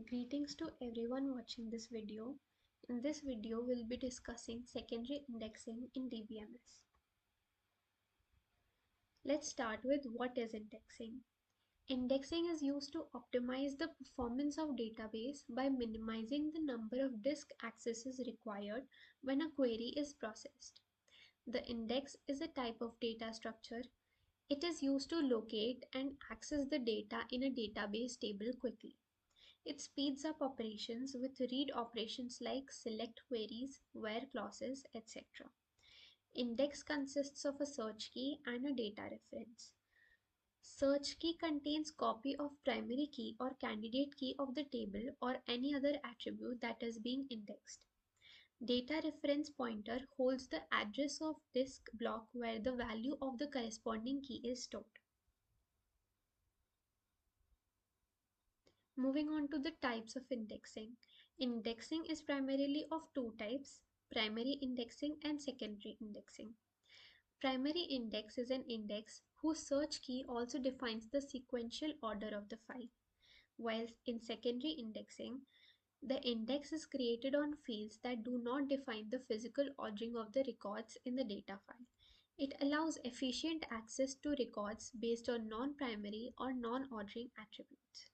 Greetings to everyone watching this video. In this video, we'll be discussing secondary indexing in DBMS. Let's start with what is indexing. Indexing is used to optimize the performance of database by minimizing the number of disk accesses required when a query is processed. The index is a type of data structure. It is used to locate and access the data in a database table quickly. It speeds up operations with read operations like select queries, where clauses, etc. Index consists of a search key and a data reference. Search key contains copy of primary key or candidate key of the table or any other attribute that is being indexed. Data reference pointer holds the address of disk block where the value of the corresponding key is stored. Moving on to the types of indexing. Indexing is primarily of two types, primary indexing and secondary indexing. Primary index is an index whose search key also defines the sequential order of the file, whilst in secondary indexing, the index is created on fields that do not define the physical ordering of the records in the data file. It allows efficient access to records based on non-primary or non-ordering attributes.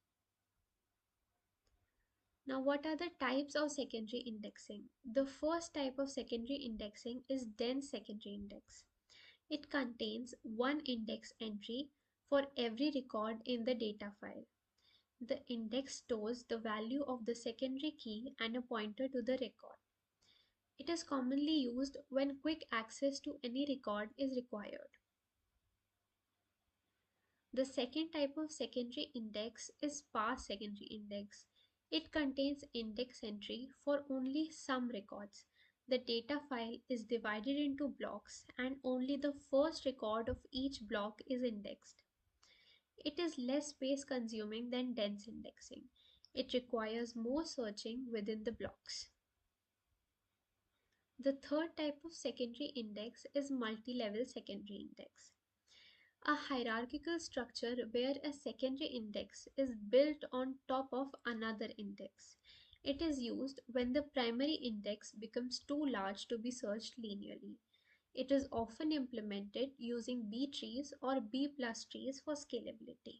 Now, what are the types of secondary indexing? The first type of secondary indexing is dense secondary index. It contains one index entry for every record in the data file. The index stores the value of the secondary key and a pointer to the record. It is commonly used when quick access to any record is required. The second type of secondary index is sparse secondary index. It contains index entry for only some records. The data file is divided into blocks and only the first record of each block is indexed. It is less space consuming than dense indexing. It requires more searching within the blocks. The third type of secondary index is multi-level secondary index. A hierarchical structure where a secondary index is built on top of another index. It is used when the primary index becomes too large to be searched linearly. It is often implemented using B trees or B plus trees for scalability.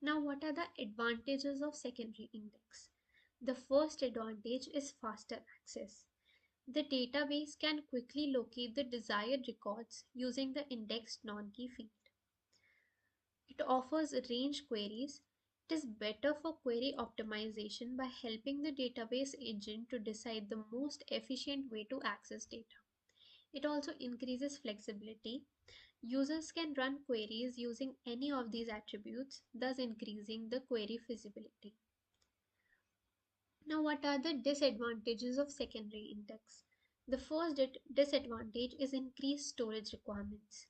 Now, what are the advantages of secondary index? The first advantage is faster access. The database can quickly locate the desired records using the indexed non-key field. It offers range queries. It is better for query optimization by helping the database engine to decide the most efficient way to access data. It also increases flexibility. Users can run queries using any of these attributes, thus increasing the query feasibility. Now, what are the disadvantages of secondary index? The first disadvantage is increased storage requirements.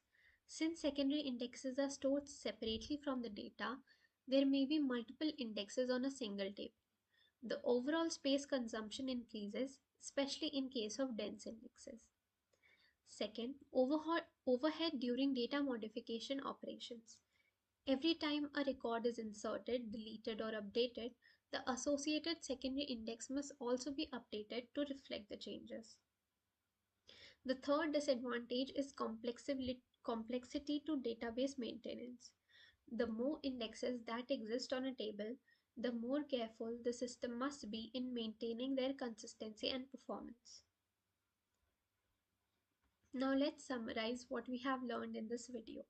Since secondary indexes are stored separately from the data, there may be multiple indexes on a single table. The overall space consumption increases, especially in case of dense indexes. Second, overhead during data modification operations. Every time a record is inserted, deleted, or updated, the associated secondary index must also be updated to reflect the changes. The third disadvantage is complexity to database maintenance. The more indexes that exist on a table, the more careful the system must be in maintaining their consistency and performance. Now let's summarize what we have learned in this video.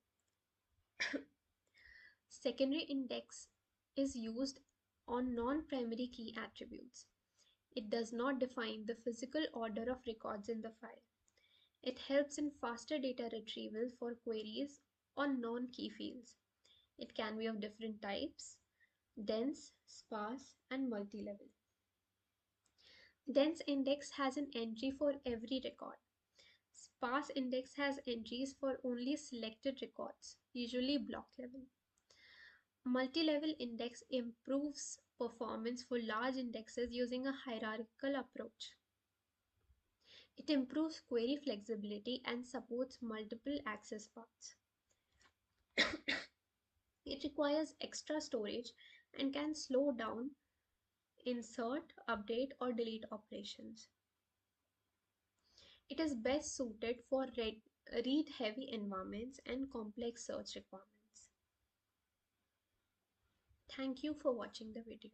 Secondary index is used on non-primary key attributes. It does not define the physical order of records in the file. It helps in faster data retrieval for queries on non-key fields. It can be of different types: dense, sparse, and multi-level. Dense index has an entry for every record. Sparse index has entries for only selected records, usually block level. Multi-level index improves performance for large indexes using a hierarchical approach. It improves query flexibility and supports multiple access paths. It requires extra storage and can slow down insert, update, or delete operations. It is best suited for read heavy environments and complex search requirements. Thank you for watching the video.